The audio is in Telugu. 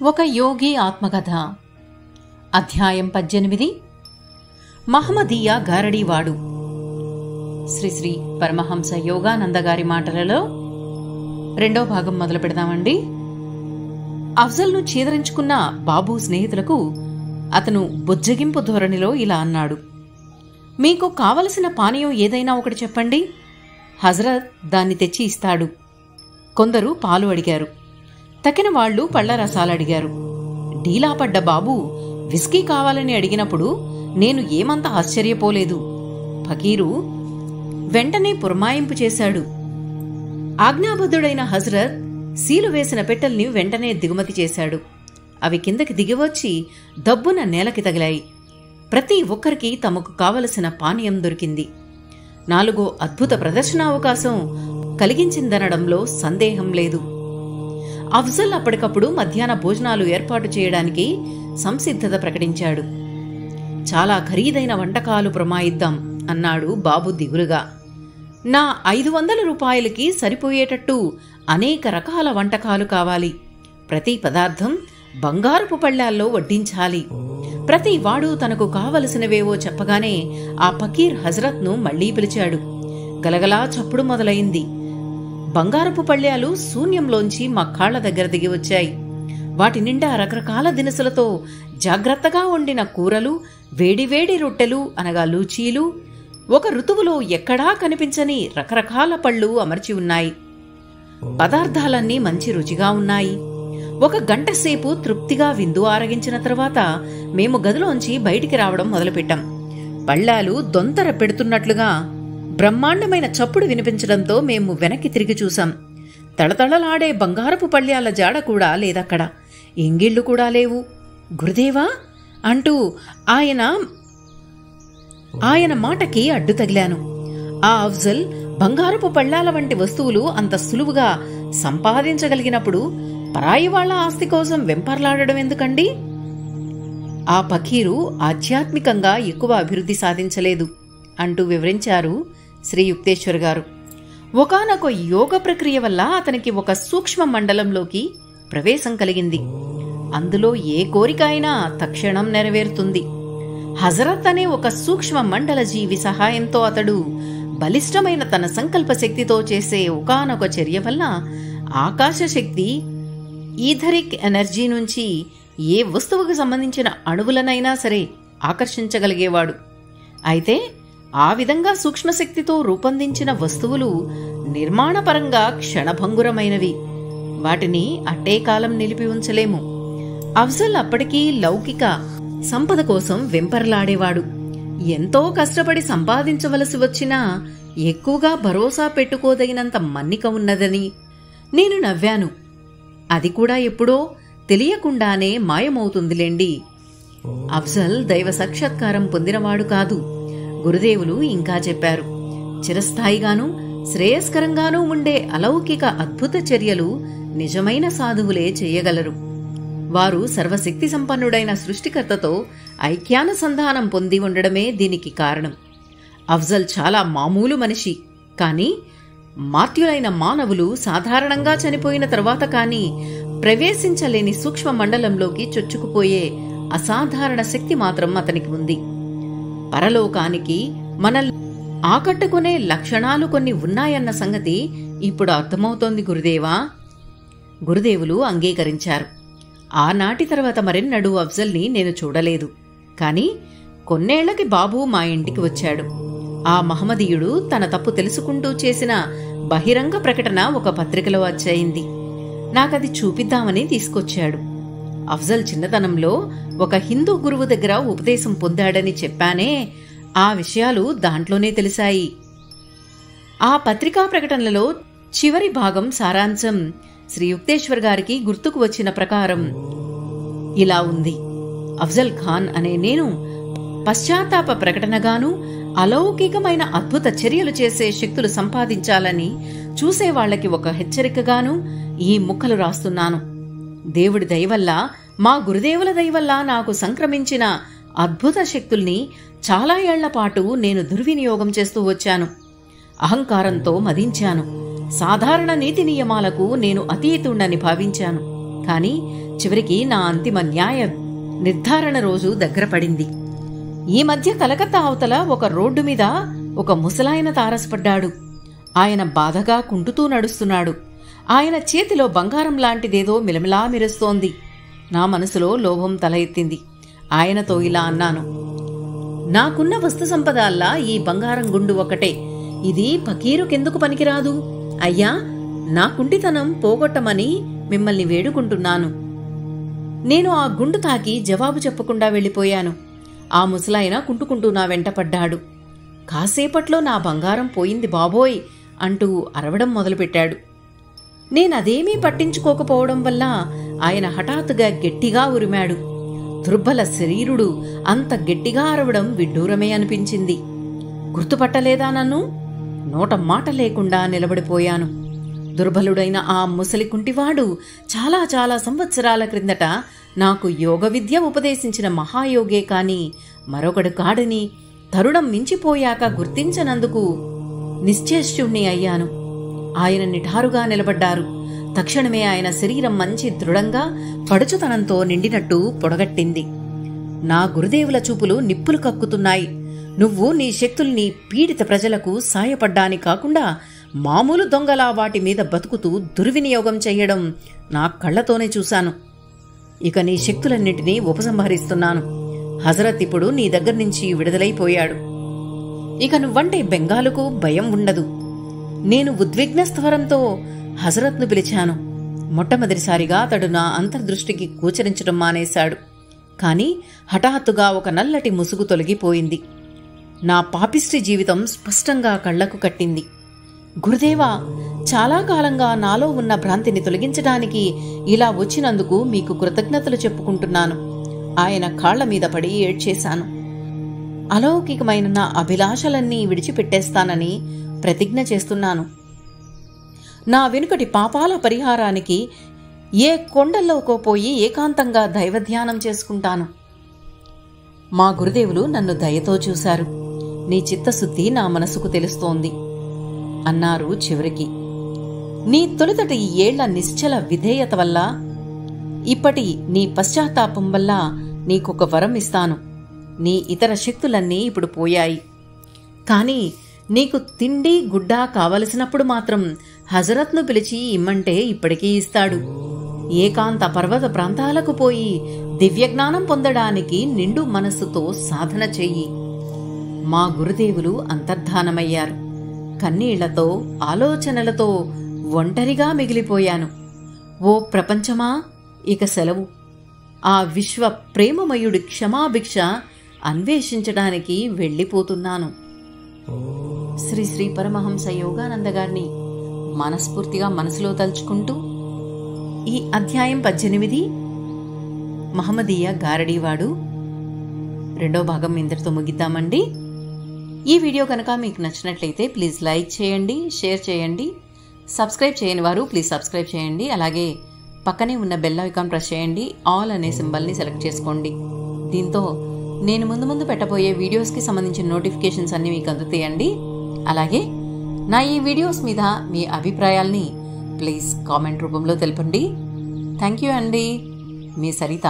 ఒక యోగి ఆత్మకథ. అధ్యాయం 18. మహమ్మదీయ గారడీవాడు. శ్రీ శ్రీ పరమహంస యోగానంద గారి మాటలలో రెండో భాగం మొదలు పెడదామండి. అఫ్జల్ను చీదరించుకున్న బాబు స్నేహితులకు అతను బుజ్జగింపు ధోరణిలో ఇలా అన్నాడు: మీకు కావలసిన పానీయం ఏదైనా ఒకటి చెప్పండి, హజరత్ దాన్ని తెచ్చి ఇస్తాడు. కొందరు పాలు అడిగారు, తక్కిన వాళ్లు పళ్ల రసాలు అడిగారు. డీలాపడ్డ బాబు విస్కీ కావాలని అడిగినప్పుడు నేను ఏమంత ఆశ్చర్యపోలేదు. ఫకీరు వెంటనే పురమాయింపు చేశాడు. ఆజ్ఞాబద్ధుడైన హజరత్ సీలు వేసిన పెట్టెల్ని వెంటనే దిగుమతి చేశాడు. అవి కిందకి దిగివచ్చి దబ్బున నేలకి తగిలాయి. ప్రతి ఒక్కరికి తమకు కావలసిన పానీయం దొరికింది. 4 అద్భుత ప్రదర్శనావకాశం కలిగించిందనడంలో సందేహం లేదు. అఫ్జల్ అప్పటికప్పుడు మధ్యాహ్న భోజనాలు ఏర్పాటు చేయడానికి సంసిద్ధత ప్రకటించాడు. చాలా ఖరీదైన వంటకాలు ప్రమాయిద్దాం అన్నాడు బాబు దిగులుగా. నా 500 రూపాయలకి సరిపోయేటట్టు అనేక రకాల వంటకాలు కావాలి. ప్రతి పదార్థం బంగారపు పళ్ళాల్లో వడ్డించాలి. ప్రతి వాడు తనకు కావలసినవేవో చెప్పగానే ఆ ఫకీర్ హజరత్ను మళ్లీ పిలిచాడు. గలగలా చప్పుడు మొదలైంది. బంగారపు పళ్ళ్యాలు శూన్యంలోంచి మా కాళ్ల దగ్గర దిగి వచ్చాయి. వాటి నిండా రకరకాల దినుసులతో జాగ్రత్తగా వండిన కూరలు, వేడివేడి రొట్టెలు అనగా లూచీలు, ఒక ఋతువులో ఎక్కడా కనిపించని రకరకాల పళ్ళు అమర్చి ఉన్నాయి. పదార్థాలన్నీ మంచి రుచిగా ఉన్నాయి. 1 గంట సేపు తృప్తిగా విందు ఆరగించిన తర్వాత మేము గదిలోంచి బయటికి రావడం మొదలుపెట్టాం. పళ్ళ్యాలు దొంతర పెడుతున్నట్లుగా బ్రహ్మాండమైన చప్పుడు వినిపించడంతో మేము వెనక్కి తిరిగి చూశాం. తళతళలాడే బంగారపు పళ్ళ్యాల జాడ కూడా లేదక్కడ. ఎంగిళ్లు కూడా లేవు. గురుదేవా అంటూ ఆయన మాటకి అడ్డు తగిలాను. ఆ అఫ్జల్ బంగారపు పళ్ళ్యాల వంటి వస్తువులు అంత సులువుగా సంపాదించగలిగినప్పుడు పరాయి వాళ్ల ఆస్తి కోసం వెంపర్లాడడం ఎందుకండి? ఆ ఫకీరు ఆధ్యాత్మికంగా ఎక్కువ అభివృద్ధి సాధించలేదు అంటూ వివరించారు శ్రీ యుక్తేశ్వర్ గారు. ఒకానొక యోగ ప్రక్రియ వల్ల అతనికి ఒక సూక్ష్మ మండలంలోకి ప్రవేశం కలిగింది. అందులో ఏ కోరిక అయినా తక్షణం నెరవేరుతుంది. హజరత్ అనే ఒక సూక్ష్మ మండల జీవి సహాయంతో అతడు బలిష్టమైన తన సంకల్ప శక్తితో చేసే ఒకానొక చర్య వల్ల ఆకాశ శక్తి, ఈథరిక్ ఎనర్జీ నుంచి ఏ వస్తువుకు సంబంధించిన అణువులనైనా సరే ఆకర్షించగలిగేవాడు. అయితే ఆ విధంగా సూక్ష్మశక్తితో రూపొందించిన వస్తువులు నిర్మాణపరంగా క్షణభంగురమైనవి. వాటిని అట్టే కాలం నిలిపి ఉంచలేము. అఫ్జల్ అప్పటికీ లౌకిక సంపద కోసం వెంపర్లాడేవాడు. ఎంతో కష్టపడి సంపాదించవలసి వచ్చినా ఎక్కువగా భరోసా పెట్టుకోదగినంత మన్నిక ఉన్నదని నేను నవ్వాను. అది కూడా ఎప్పుడో తెలియకుండానే మాయమవుతుందిలేండి. అఫ్జల్ దైవ సాక్షాత్కారం పొందినవాడు కాదు. గురుదేవులు ఇంకా చెప్పారు, చిరస్థాయిగానూ శ్రేయస్కరంగానూ ఉండే అలౌకిక అద్భుత చర్యలు నిజమైన సాధువులే చెయ్యగలరు. వారు సర్వశక్తి సంపన్నుడైన సృష్టికర్తతో ఐక్యానుసంధానం పొంది ఉండడమే దీనికి కారణం. అఫ్జల్ చాలా మామూలు మనిషి. కాని మార్త్యులైన మానవులు సాధారణంగా చనిపోయిన తర్వాత కానీ ప్రవేశించలేని సూక్ష్మ మండలంలోకి చొచ్చుకుపోయే అసాధారణ శక్తి మాత్రం అతనికి ఉంది. పరలోకానికి మనల్ని ఆకట్టుకునే లక్షణాలు కొన్ని ఉన్నాయన్న సంగతి ఇప్పుడు అర్థమవుతోంది గురుదేవా. గురుదేవులు అంగీకరించారు. ఆనాటి తర్వాత మరెన్నడూ అఫ్జల్ని నేను చూడలేదు. కాని కొన్నేళ్లకి బాబు మా ఇంటికి వచ్చాడు. ఆ మహమ్మదీయుడు తన తప్పు తెలుసుకుంటూ చేసిన బహిరంగ ప్రకటన ఒక పత్రికలో వచ్చయింది. నాకది చూపిద్దామని తీసుకొచ్చాడు. అఫ్జల్ చిన్నతనంలో ఒక హిందూ గురువు దగ్గర ఉపదేశం పొందాడని చెప్పానే, ఆ విషయాలు దాంట్లోనే తెలిసాయి. ఆ పత్రికా ప్రకటనలో చివరి భాగం సారాంశం శ్రీ యుక్తేశ్వర్ గారికి గుర్తుకు వచ్చిన ప్రకారం ఇలా ఉంది: అఫ్జల్ ఖాన్ అనే నేను పశ్చాత్తాప ప్రకటనగాను అలౌకికమైన అద్భుత చర్యలు చేసే శక్తులు సంపాదించాలని చూసేవాళ్లకి ఒక హెచ్చరికగాను ఈ ముక్కలు రాస్తున్నాను. దేవుడి దయవల్ల, మా గురుదేవుల దయవల్ల నాకు సంక్రమించిన అద్భుత శక్తుల్ని చాలా ఏళ్లపాటు నేను దుర్వినియోగం చేస్తూ వచ్చాను. అహంకారంతో మదించాను. సాధారణ నీతి నియమాలకు నేను అతీతుండని భావించాను. కానీ చివరికి నా అంతిమ న్యాయ నిర్ధారణ రోజు దగ్గర పడింది. ఈ మధ్య కలకత్తా అవతల ఒక రోడ్డు మీద ఒక ముసలాయన తారసపడ్డాడు. ఆయన బాధగా కుంటుతూ నడుస్తున్నాడు. ఆయన చేతిలో బంగారం లాంటిదేదో మిలమిలా మెరుస్తోంది. నా మనసులో లోభం తల ఎత్తింది. ఆయనతో ఇలా అన్నాను, నాకున్న వస్తు సంపద అల్లా ఈ బంగారం గుండు ఒకటే. ఇది ఫకీరుకెందుకు పనికిరాదు? అయ్యా, నా కుంటితనం పోగొట్టమని మిమ్మల్ని వేడుకుంటున్నాను. నేను ఆ గుండు తాకి జవాబు చెప్పకుండా వెళ్ళిపోయాను. ఆ ముసలాయన కుంటుకుంటూ నా వెంట పడ్డాడు. కాసేపట్లో నా బంగారం పోయింది బాబోయ్ అంటూ అరవడం మొదలుపెట్టాడు. నేనదేమీ పట్టించుకోకపోవడం వల్ల ఆయన హఠాత్తుగా గట్టిగా ఉరిమాడు. దుర్బల శరీరుడు అంత గట్టిగా అరవడం విడ్డూరమే అనిపించింది. గుర్తుపట్టలేదా నన్ను? నోట మాట లేకుండా నిలబడిపోయాను. దుర్బలుడైన ఆ ముసలి కుంటివాడు చాలా చాలా సంవత్సరాల క్రిందట నాకు యోగ విద్య ఉపదేశించిన మహాయోగే కాని మరొకడు కాడని తరుణం మించిపోయాక గుర్తించనందుకు నిశ్చేష్టుణ్ణి అయ్యాను. ఆయన నిఠారుగా నిలబడ్డారు. తక్షణమే ఆయన శరీరం మంచి దృఢంగా పడుచుతనంతో నిండినట్టు పొడగట్టింది. నా గురుదేవుల చూపులు నిప్పులు కక్కుతున్నాయి. నువ్వు నీ శక్తుల్ని పీడిత ప్రజలకు సాయపడ్డాని కాకుండా మామూలు దొంగలా వాటి మీద బతుకుతూ దుర్వినియోగం చెయ్యడం నా కళ్లతోనే చూశాను. ఇక నీ శక్తులన్నింటినీ ఉపసంహరిస్తున్నాను. హజరత్ ఇప్పుడు నీ దగ్గర నుంచి విడుదలైపోయాడు. ఇక నువ్వంటే బెంగాలుకు భయం ఉండదు. నేను ఉద్విగ్న స్వరంతో హజరత్ను పిలిచాను. మొట్టమొదటిసారిగా అతడు నా అంతర్దృష్టికి గోచరించడం మానేశాడు. కాని హఠాత్తుగా ఒక నల్లటి ముసుగు తొలగిపోయింది. నా పాపిష్టి జీవితం స్పష్టంగా కళ్లకు కట్టింది. గురుదేవా, చాలా కాలంగా నాలో ఉన్న భ్రాంతిని తొలగించడానికి ఇలా వచ్చినందుకు మీకు కృతజ్ఞతలు చెప్పుకుంటున్నాను. ఆయన కాళ్ల మీద పడి ఏడ్చేశాను. అలౌకికమైన నా అభిలాషలన్నీ విడిచిపెట్టేస్తానని ప్రతిజ్ఞ చేస్తున్నాను. నా వెనుకటి పాపాల పరిహారానికి ఏ కొండల్లోకో పోయి ఏకాంతంగా దైవధ్యానం చేసుకుంటాను. మా గురుదేవులు నన్ను దయతో చూశారు. నీ చిత్తశుద్ధి నా మనసుకు తెలుస్తోంది అన్నారు. చివరికి నీ తొలితటి ఏళ్ల నిశ్చల విధేయత వల్ల, ఇప్పటి నీ పశ్చాత్తాపం వల్ల నీకొక వరం ఇస్తాను. నీ ఇతర శక్తులన్నీ ఇప్పుడు పోయాయి. కాని నీకు తిండి గుడ్డ కావలసినప్పుడు మాత్రం హజరత్ను పిలిచి ఇమ్మంటే ఇప్పటికీ ఇస్తాడు. ఏకాంత పర్వత ప్రాంతాలకు పోయి దివ్యజ్ఞానం పొందడానికి నిండు మనస్సుతో సాధన చెయ్యి. మా గురుదేవులు అంతర్ధానమయ్యారు. కన్నీళ్లతో ఆలోచనలతో ఒంటరిగా మిగిలిపోయాను. ఓ ప్రపంచమా, ఇక సెలవు. ఆ విశ్వ ప్రేమమయుడి క్షమాభిక్ష అన్వేషించడానికి వెళ్ళిపోతున్నాను. శ్రీ శ్రీ పరమహంస యోగానంద గారిని మనస్ఫూర్తిగా మనసులో తలుచుకుంటూ ఈ అధ్యాయం 18 మహమ్మదీయ గారడీవాడు 2వ భాగం ఇంతటితో ముగిద్దామండి. ఈ వీడియో కనుక మీకు నచ్చినట్లయితే ప్లీజ్ లైక్ చేయండి, షేర్ చేయండి. సబ్స్క్రైబ్ చేయని వారు ప్లీజ్ సబ్స్క్రైబ్ చేయండి. అలాగే పక్కనే ఉన్న బెల్ ఐకాన్ ప్రెస్ చేయండి. ఆల్ అనే సింబల్ని సెలెక్ట్ చేసుకోండి. దీంతో నేను ముందు పెట్టబోయే వీడియోస్కి సంబంధించిన నోటిఫికేషన్స్ అన్నీ మీకు అందుతాయండి. అలాగే నా ఈ వీడియోస్ మీద మీ అభిప్రాయాల్ని ప్లీజ్ కామెంట్ రూపంలో తెలపండి. థ్యాంక్ యూ అండి. మీ సరిత.